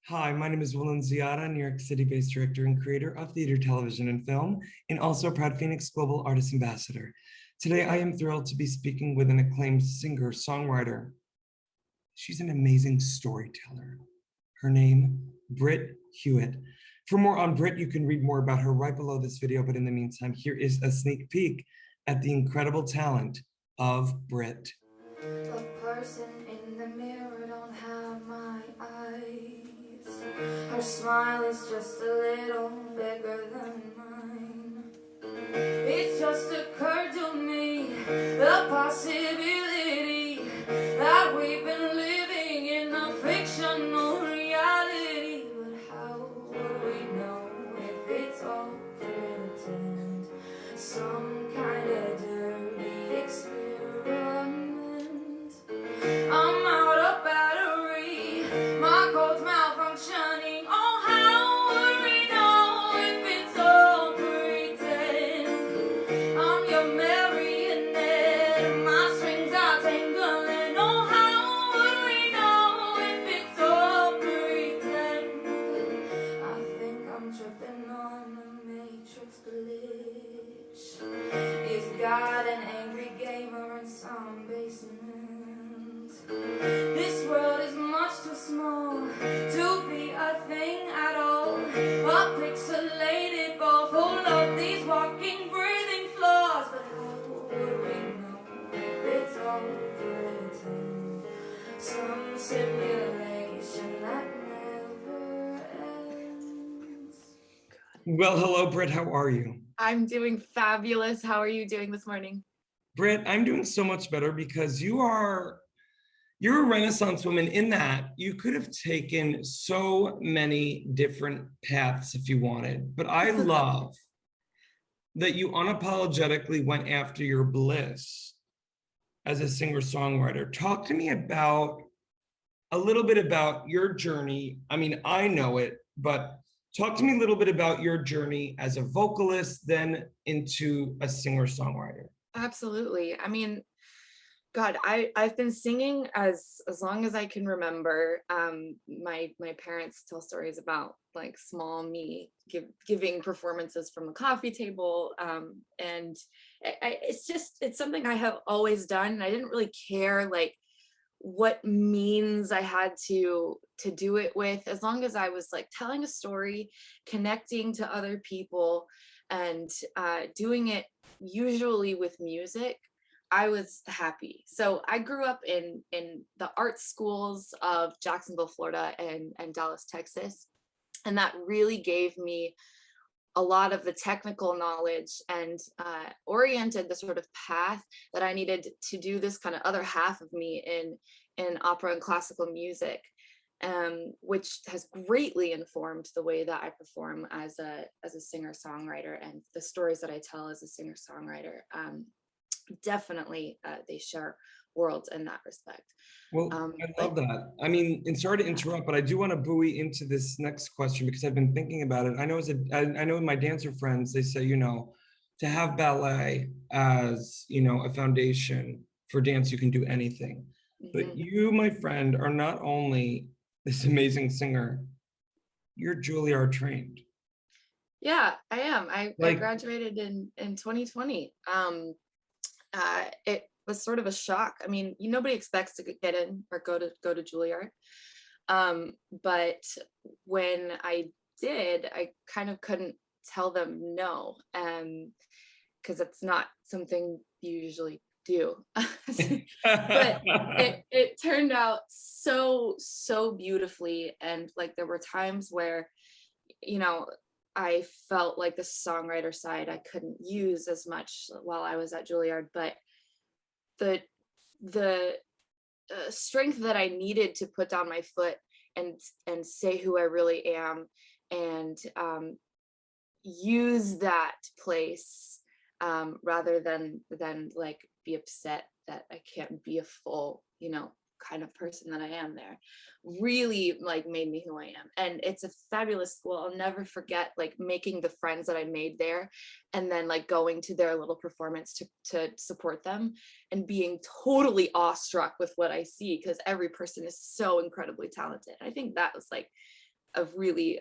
Hi, my name is Willem Ziada, New York City-based director and creator of theater, television, and film, and also a proud FENIX Global Artist Ambassador. Today, I am thrilled to be speaking with an acclaimed singer-songwriter. She's an amazing storyteller. Her name, Britt Hewitt. For more on Britt, you can read more about her right below this video, but in the meantime, here is a sneak peek at the incredible talent of Britt. A person in the mirror don't have my eyes. Her smile is just a little bigger than mine. It's just occurred to me the possibility that we've been living in a fictional reality. But how would we know if it's all pretend? Some kind of dirty experiment. I'm out of battery, my code's malfunctioning. Oh, how would we know if it's all pretend? I'm your marionette, my strings are tangling. Oh, how would we know if it's all pretend? I think I'm tripping on a matrix glitch. Is God an angry gamer in some basement? This world is much too small to be a thing at all. A pixelated ball full of these walking, breathing flaws. But how would we know if it's all pretend? Some simulation that never ends. Well, hello, Britt, how are you? I'm doing fabulous. How are you doing this morning? Britt, I'm doing so much better because you're a Renaissance woman in that you could have taken so many different paths if you wanted, but I love that you unapologetically went after your bliss as a singer-songwriter. Talk to me about a little bit about your journey. I mean, I know it, but talk to me a little bit about your journey as a vocalist, then into a singer-songwriter. Absolutely. I mean, God, I've been singing as long as I can remember. My parents tell stories about like small me giving performances from the coffee table, and it's something I have always done. And I didn't really care like what means I had to do it with, as long as I was like telling a story, connecting to other people, and doing it usually with music. I was happy. So I grew up in the art schools of Jacksonville, Florida, and Dallas, Texas. And that really gave me a lot of the technical knowledge and oriented the sort of path that I needed to do this kind of other half of me in opera and classical music, which has greatly informed the way that I perform as a singer-songwriter, and the stories that I tell as a singer-songwriter. Definitely they share worlds in that respect. Well, I love that. I mean, and sorry to interrupt, but I do want to buoy into this next question because I've been thinking about it. I know I know my dancer friends, they say, to have ballet as, a foundation for dance, you can do anything. But you, my friend, are not only this amazing singer, you're Juilliard trained. Yeah, I am. I graduated in 2020. It was sort of a shock. I mean, nobody expects to get in or go to Juilliard. But when I did, I kind of couldn't tell them no, because it's not something you usually do. But it turned out so beautifully, and like there were times where I felt like the songwriter side I couldn't use as much while I was at Juilliard, but the strength that I needed to put down my foot and say who I really am, and use that place rather than like be upset that I can't be a full kind of person that I am there, really like made me who I am. And it's a fabulous school. I'll never forget like making the friends that I made there, and then like going to their little performance to support them and being totally awestruck with what I see, because every person is so incredibly talented. I think that was like a really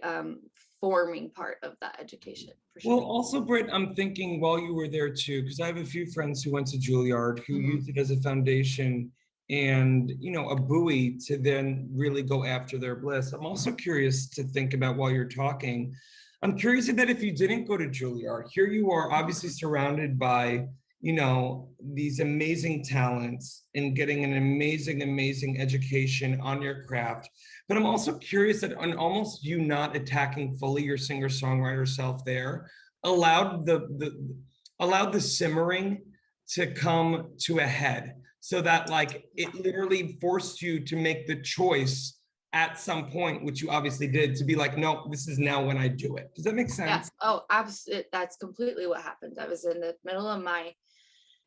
forming part of that education for sure. Well, also, Britt, I'm thinking while you were there too, because I have a few friends who went to Juilliard who used it as a foundation and, you know, a buoy to then really go after their bliss. I'm also curious to think about while you're talking. I'm curious that if you didn't go to Juilliard, here you are obviously surrounded by, you know, these amazing talents and getting an amazing, amazing education on your craft. But I'm also curious that on almost you not attacking fully your singer-songwriter self there allowed the simmering to come to a head, so that like it literally forced you to make the choice at some point, which you obviously did, to be like, no, this is now when I do it. Does that make sense? Yeah. Oh, absolutely. That's completely what happened. I was in the middle of my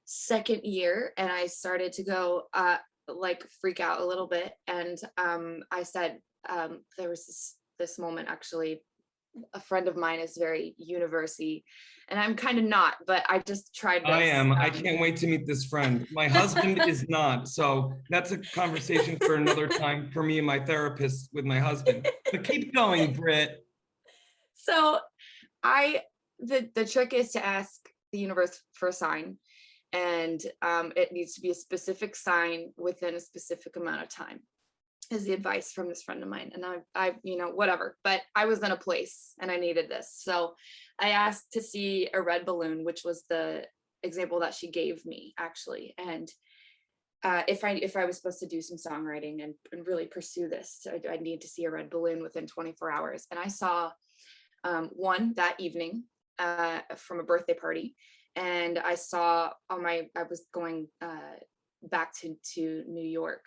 second year and I started to go like freak out a little bit. And I said, there was this moment actually, a friend of mine is very university and I'm kind of not, but I just tried this. I am. I can't wait to meet this friend. My husband is not. So that's a conversation for another time for me and my therapist with my husband. But keep going, Britt. So the trick is to ask the universe for a sign, and it needs to be a specific sign within a specific amount of time, is the advice from this friend of mine. And I you know, whatever, but I was in a place and I needed this. So I asked to see a red balloon, which was the example that she gave me actually. And if I was supposed to do some songwriting and really pursue this, I need to see a red balloon within 24 hours. And I saw one that evening from a birthday party. And I saw I was going back to New York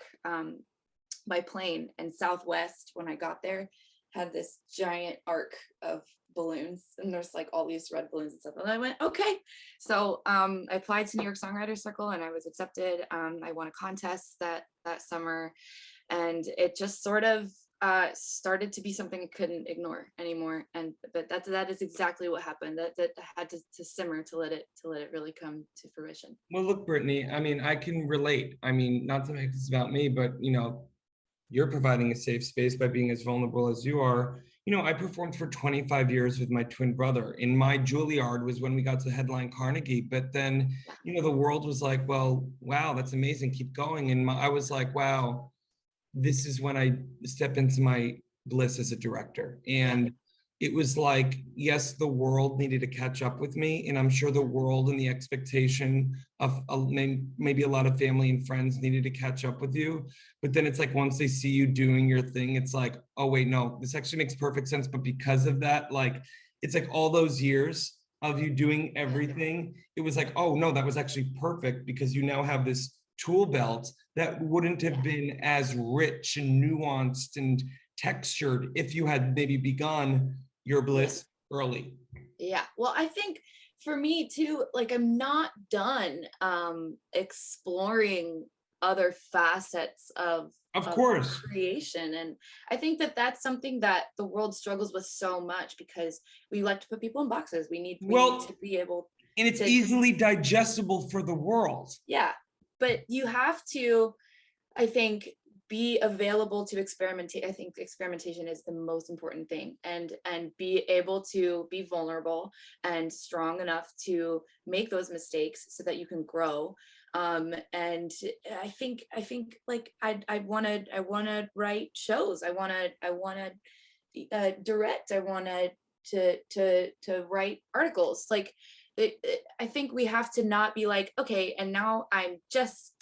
by plane, and Southwest, when I got there, had this giant arc of balloons, and there's like all these red balloons and stuff. And I went, okay. So I applied to New York Songwriters Circle and I was accepted. I won a contest that summer, and it just sort of started to be something I couldn't ignore anymore. But that is exactly what happened. That had to simmer to let it really come to fruition. Well, look, Brittany, I mean, I can relate. I mean, not to make this about me, but you know, you're providing a safe space by being as vulnerable as you are. You know, I performed for 25 years with my twin brother. In my Juilliard was when we got to headline Carnegie, but then, you know, the world was like, well, wow, that's amazing, keep going. And I was like, wow, this is when I step into my bliss as a director. And it was like, yes, the world needed to catch up with me. And I'm sure the world and the expectation of maybe a lot of family and friends needed to catch up with you. But then it's like, once they see you doing your thing, it's like, oh, wait, no, this actually makes perfect sense. But because of that, like, it's like all those years of you doing everything, it was like, oh, no, that was actually perfect, because you now have this tool belt that wouldn't have been as rich and nuanced and textured if you had maybe begun your bliss early. Yeah, well, I think for me too, like, I'm not done exploring other facets of course creation. And I think that that's something that the world struggles with so much, because we like to put people in boxes. We need to be able, and it's easily digestible for the world. yeah, but you have to, I think, be available to experiment. I think experimentation is the most important thing, and be able to be vulnerable and strong enough to make those mistakes so that you can grow. And I think like I want to write shows. I want to direct. I want to write articles. Like I think we have to not be like, okay, and now I'm just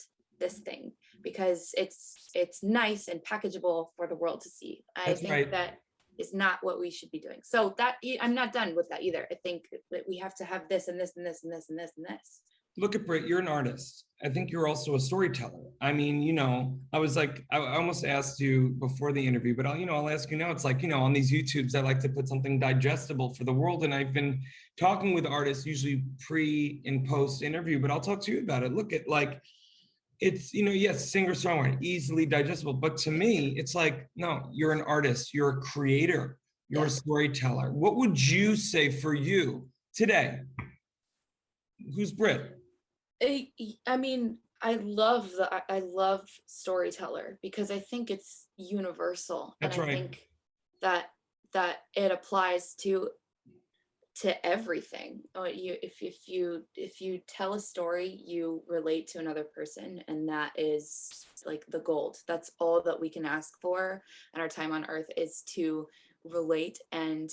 this thing, because it's nice and packageable for the world to see. I think that is not what we should be doing. So that I'm not done with that either. I think that we have to have this and this and this and this and this and this. Look at Britt, you're an artist. I think you're also a storyteller. I mean, you know, I was like, I almost asked you before the interview, but I'll ask you now. It's like, you know, on these YouTubes, I like to put something digestible for the world. And I've been talking with artists, usually pre and post interview, but I'll talk to you about it. Look at like, it's, you know, yes, singer-songwriter, easily digestible. But to me, it's like, no, you're an artist, you're a creator, you're a storyteller. What would you say for you today? Who's Britt? I mean, I love storyteller, because I think it's universal. That's and I right. think that that it applies to everything. If you tell a story, you relate to another person, and that is like the gold. That's all that we can ask for in our time on earth, is to relate and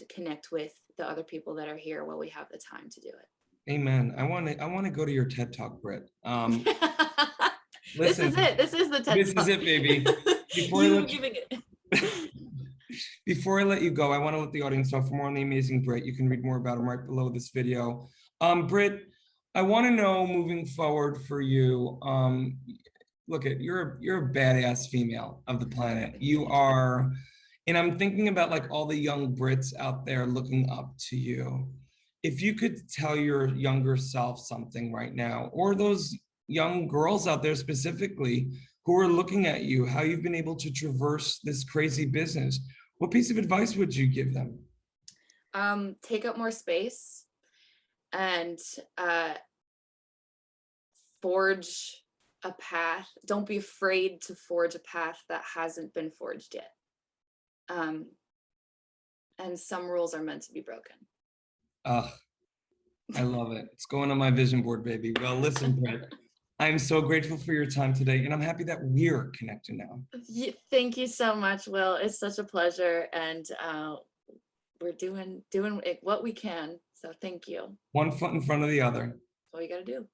connect with the other people that are here while we have the time to do it. Amen. I want to go to your TED Talk, Britt. This Listen, is it. This is the TED this Talk. is it, baby. Before I You let giving it. Before I let you go, I want to let the audience know, for more on the amazing Britt, you can read more about him right below this video. Britt, I want to know, moving forward for you, look, you're a badass female of the planet. You are, and I'm thinking about like all the young Brits out there looking up to you. If you could tell your younger self something right now, or those young girls out there specifically who are looking at you, how you've been able to traverse this crazy business, what piece of advice would you give them? Take up more space and forge a path. Don't be afraid to forge a path that hasn't been forged yet. And some rules are meant to be broken. I love it. It's going on my vision board, baby. Well, listen, Britt, I'm so grateful for your time today, and I'm happy that we're connected now. Thank you so much, Will. It's such a pleasure, and we're doing what we can. So thank you. One foot in front of the other. That's what we got to do.